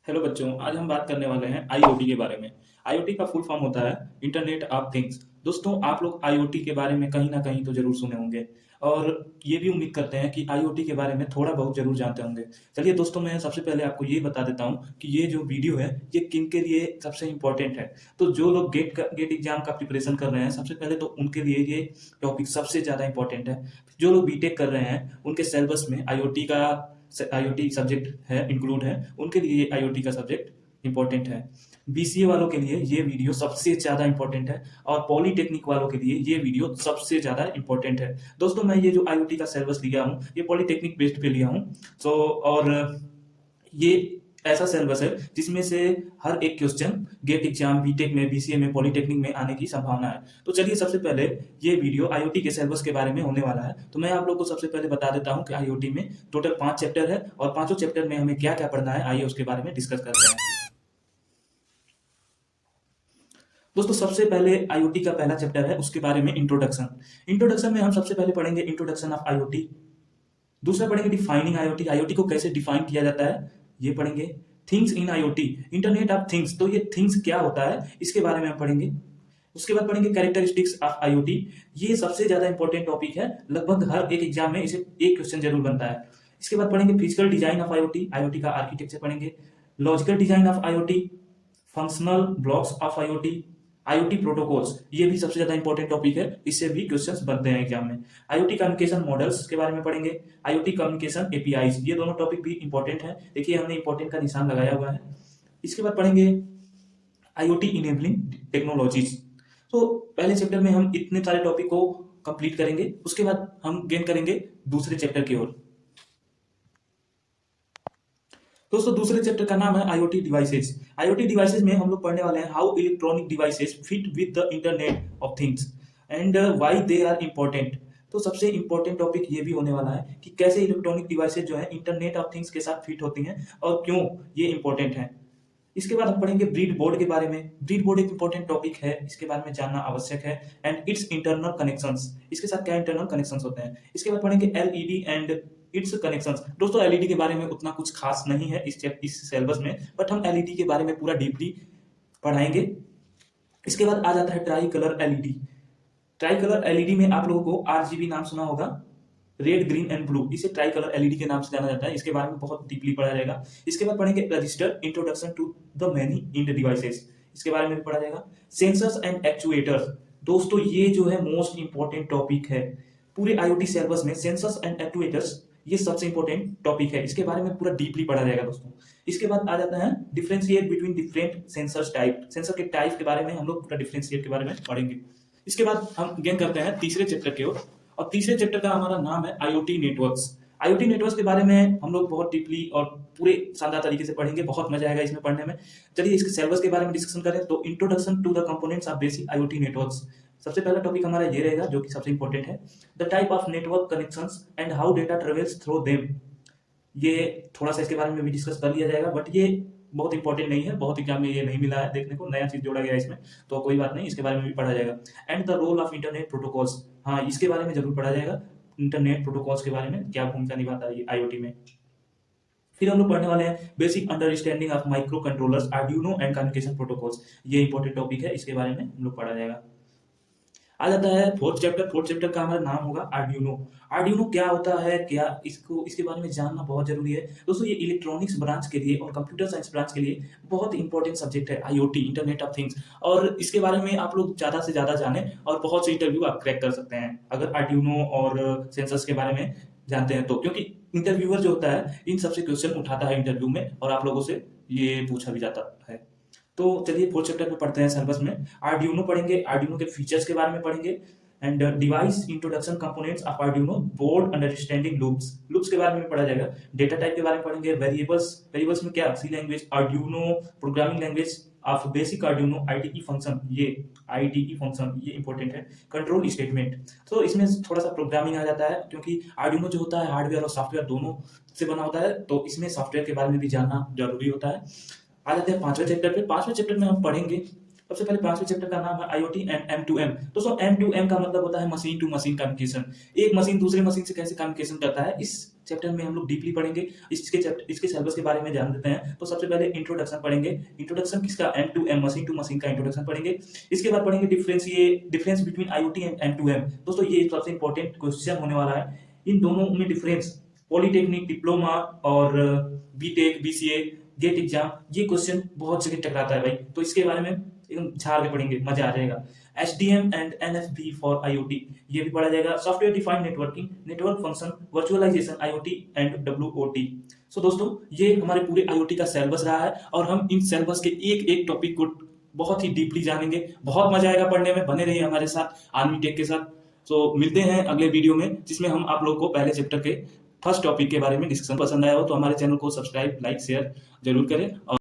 Hello बच्चों, आज हम बात करने वाले हैं आईओटी के बारे में। आईओटी का फुल फॉर्म होता है इंटरनेट ऑफ थिंग्स। दोस्तों, आप लोग आईओटी के बारे में कहीं ना कहीं तो जरूर सुने होंगे और ये भी उम्मीद करते हैं कि आईओटी के बारे में थोड़ा बहुत जरूर जानते होंगे। चलिए दोस्तों, मैं सबसे पहले आपको ये बता देता हूँ कि ये जो वीडियो है ये किन के लिए सबसे इम्पोर्टेंट है। तो जो लोग गेट एग्जाम का प्रिपरेशन कर रहे हैं, सबसे पहले तो उनके लिए ये टॉपिक सबसे ज़्यादा इंपॉर्टेंट है। जो लोग बीटेक कर रहे हैं उनके सिलेबस में आईओटी सब्जेक्ट है, इंक्लूड है, उनके लिए ये आईओटी का सब्जेक्ट इंपॉर्टेंट है। बीसीए वालों के लिए ये वीडियो सबसे ज़्यादा इंपॉर्टेंट है और पॉलीटेक्निक वालों के लिए ये वीडियो सबसे ज़्यादा इंपॉर्टेंट है। दोस्तों, मैं ये जो आईओटी का सिलेबस लिया हूँ ये पॉलीटेक्निक बेस्ड पे लिया हूँ। सो और ये ऐसा सिलेबस है जिसमें से हर एक क्वेश्चन गेट एग्जाम, बीटेक में, बीसीए में, पॉलीटेक्निक में आने की संभावना है। तो चलिए सबसे पहले ये वीडियो आईओटी के सिलेबस के बारे में होने वाला है। तो मैं आप लोग को सबसे पहले बता देता हूँ कि आईओटी में टोटल 5 चैप्टर है और पांचों चैप्टर में हमें क्या क्या पढ़ना है, आइए उसके बारे में डिस्कस करते हैं। दोस्तों, सबसे पहले आईओटी का पहला चैप्टर है, उसके बारे में इंट्रोडक्शन। इंट्रोडक्शन में हम सबसे पहले पढ़ेंगे इंट्रोडक्शन ऑफ आईओटी। दूसरा पढ़ेंगे डिफाइनिंग आईओटी, आईओटी को कैसे डिफाइन किया जाता है ये पढ़ेंगे। Things in IoT, internet of things, तो ये थिंग्स क्या होता है इसके बारे में हम पढ़ेंगे। उसके बाद पढ़ेंगे कैरेक्टरिस्टिक्स ऑफ आईओटी। ये सबसे ज्यादा इंपॉर्टेंट टॉपिक है, लगभग हर एक एग्जाम में इसे एक क्वेश्चन जरूर बनता है। इसके बाद पढ़ेंगे physical design of IoT, IoT का आर्किटेक्चर पढ़ेंगे। Logical design of IoT, functional blocks of IoT, IoT protocols, ये भी सबसे ज्यादा इंपॉर्टेंट टॉपिक है, इससे भी क्वेश्चंस बनते हैं एग्जाम में। आईओटी कम्युनिकेशन मॉडल्स के बारे में पढ़ेंगे। आईओटी कम्युनिकेशन एपीआईज, ये दोनों टॉपिक भी इंपॉर्टेंट है, देखिए हमने इंपॉर्टेंट का निशान लगाया हुआ है। इसके बाद पढ़ेंगे आईओटी इनेबलिंग टेक्नोलॉजीज। तो पहले चैप्टर में हम इतने सारे टॉपिक को कंप्लीट करेंगे, उसके बाद हम गेन करेंगे दूसरे चैप्टर की ओर। दोस्तों, दूसरे चैप्टर का नाम है आईओटी डिवाइसेस। आईओटी डिवाइसेस में हम लोग पढ़ने वाले हैं how electronic devices fit with the internet of things and why they are important. तो सबसे इंपॉर्टेंट टॉपिक ये भी होने वाला है कि कैसे इलेक्ट्रॉनिक डिवाइसेस जो है इंटरनेट ऑफ थिंग्स के साथ फिट होती हैं और क्यों ये इंपॉर्टेंट है। इसके बाद हम पढ़ेंगे ब्रीड बोर्ड के बारे में। ब्रीड बोर्ड एक इंपॉर्टेंट टॉपिक है, इसके बारे में जानना आवश्यक है। एंड इट्स इंटरनल कनेक्शंस, इसके साथ क्या इंटरनल कनेक्शंस होते हैं। इसके बाद पढ़ेंगे एलईडी एंड इट्स कनेक्शंस। दोस्तों, एलईडी के बारे में उतना कुछ खास नहीं है इस सिलेबस में, बट हम एलईडी के बारे में पूरा डीपली पढ़ाएंगे। इसके बाद आ जाता है try colour LED. Try colour LED में आप लोगों को आरजीबी नाम सुना होगा, रेड, ग्रीन एंड ब्लू, इसे ट्राई कलर एलईडी के नाम से जाना जाता है। इसके बारे में बहुत डीपली पढ़ा जाएगा। इसके बाद पढ़ेंगे register, introduction to the many end devices, इसके बारे में भी पढ़ा जाएगा। सेंसर्स एंड एक्चुएटर्स, दोस्तों ये जो है मोस्ट इंपॉर्टेंट टॉपिक है पूरे आईओटी सिलेबस में। सेंसर्स एंड एक्चुएटर्स ये सबसे इंपॉर्टेंट टॉपिक है, इसके बारे में पूरा डीपली पढ़ा जाएगा दोस्तों। इसके बाद आ जाता है differentiate between different sensors type, sensor के टाइप के बारे में हम लोग पूरा डिफरेंशिएट के बारे में पढ़ेंगे। इसके बाद हम गेन करते हैं तीसरे चैप्टर की ओर और तीसरे चैप्टर का हमारा नाम है आईओटी नेटवर्क्स। आईओटी नेटवर्क्स के बारे में हम लोग बहुत डीपली और पूरे शानदार तरीके से पढ़ेंगे, बहुत मजा आएगा इसमें पढ़ने में। चलिए इसके सिलेबस के बारे में डिस्कशन करें तो introduction to the components of basic IoT networks, सबसे पहला टॉपिक हमारा ये रहेगा जो कि सबसे इंपॉर्टेंट है। The type of network connections and how data travels through them, ये थोड़ा सा इसके बारे में भी डिस्कस कर लिया जाएगा, बट ये बहुत इंपॉर्टेंट नहीं है, बहुत एग्जाम में ये नहीं मिला है देखने को, नया चीज जोड़ा गया है इसमें, तो कोई बात नहीं, इसके बारे में भी पढ़ा जाएगा। And the role of internet protocols, हाँ इसके बारे में जरूर पढ़ा जाएगा, इंटरनेट प्रोटोकॉल्स के बारे में क्या भूमिका निभाता है आईओटी में। फिर हम लोग पढ़ने वाले हैं basic understanding of micro controllers, Arduino and communication protocols, ये इंपॉर्टेंट टॉपिक है, इसके बारे में हम लोग पढ़ा जाएगा। आ जाता है फोर्थ चैप्टर। फोर्थ चैप्टर का हमारा नाम होगा आर्डुइनो। आर्डुइनो क्या होता है, क्या इसके बारे में जानना बहुत जरूरी है दोस्तों। ये इलेक्ट्रॉनिक्स ब्रांच के लिए और कंप्यूटर साइंस ब्रांच के लिए बहुत इंपॉर्टेंट सब्जेक्ट है आईओटी, इंटरनेट ऑफ थिंग्स, और इसके बारे में आप लोग ज्यादा से ज्यादा जाने और बहुत से इंटरव्यू आप क्रैक कर सकते हैं अगर आर्डुइनो और सेंसर्स के बारे में जानते हैं तो, क्योंकि इंटरव्यूअर जो होता है इन सबसे क्वेश्चन उठाता है इंटरव्यू में और आप लोगों से ये पूछा भी जाता है। तो चलिए फोर्थ चैप्टर में पढ़ते हैं सिलेबस में। आर्डुइनो पढ़ेंगे, आर्डुइनो के फीचर्स के बारे में पढ़ेंगे। And device introduction components of Arduino, board understanding loops, loops के बारे में पढ़ा जाएगा। डेटा टाइप के बारे में पढ़ेंगे। वेरिएबल्स, वेरिएबल्स में क्या, C language, Arduino programming language of basic Arduino, IDE function, ये आईडीई फंक्शन ये इंपॉर्टेंट है। कंट्रोल स्टेटमेंट, तो इसमें थोड़ा सा प्रोग्रामिंग आ जाता है क्योंकि आर्डुइनो जो होता है हार्डवेयर और सॉफ्टवेयर दोनों से बना होता है, तो इसमें सॉफ्टवेयर के बारे में भी जानना जरूरी होता है। आ जाते हैं पांचवें चैप्टर पे। पांचवें चैप्टर में हम पढ़ेंगे सबसे पहले 5वें चैप्टर का नाम है IoT एंड M2M। दोस्तों M2M का मतलब होता है मशीन टू मशीन कम्युनिकेशन। एक मशीन दूसरे मशीन से कैसे कम्युनिकेशन करता है, इस चैप्टर में हम लोग डीपली पढ़ेंगे। इसके सिलेबस के बारे में जान लेते हैं। तो सबसे पहले इंट्रोडक्शन पढ़ेंगे। इंट्रोडक्शन किसका? M2M, मशीन टू मशीन का इंट्रोडक्शन पढ़ेंगे। इसके बाद पढ़ेंगे difference between IoT and M2M। दोस्तों ये सबसे इंपॉर्टेंट क्वेश्चन होने वाला है। इन दोनों में डिफरेंस, पॉलिटेक्निक, डिप्लोमा और बीटेक, BCA, गेट एग्जाम, ये क्वेश्चन बहुत जगह टकराता है भाई। तो इसके बारे में एकदम झाड़ के पढ़ेंगे, मजा आ जाएगा। HDM and NFV for IoT, ये भी पढ़ा जाएगा। Software defined networking, network function, virtualization, IoT and WOT। So दोस्तों ये हमारे पूरे IoT का सिलेबस रहा है और हम इन सिलेबस के एक एक टॉपिक को बहुत ही डीपली जानेंगे। बहुत मजा आएगा पढ़ने में, बने रहिए हमारे साथ आर्मी टेक के साथ। सो मिलते हैं अगले वीडियो में, जिसमें हम आप लोग को पहले चैप्टर के फर्स्ट टॉपिक के बारे में डिस्कशन। पसंद आया हो तो हमारे चैनल को सब्सक्राइब, लाइक, शेयर जरूर करें। और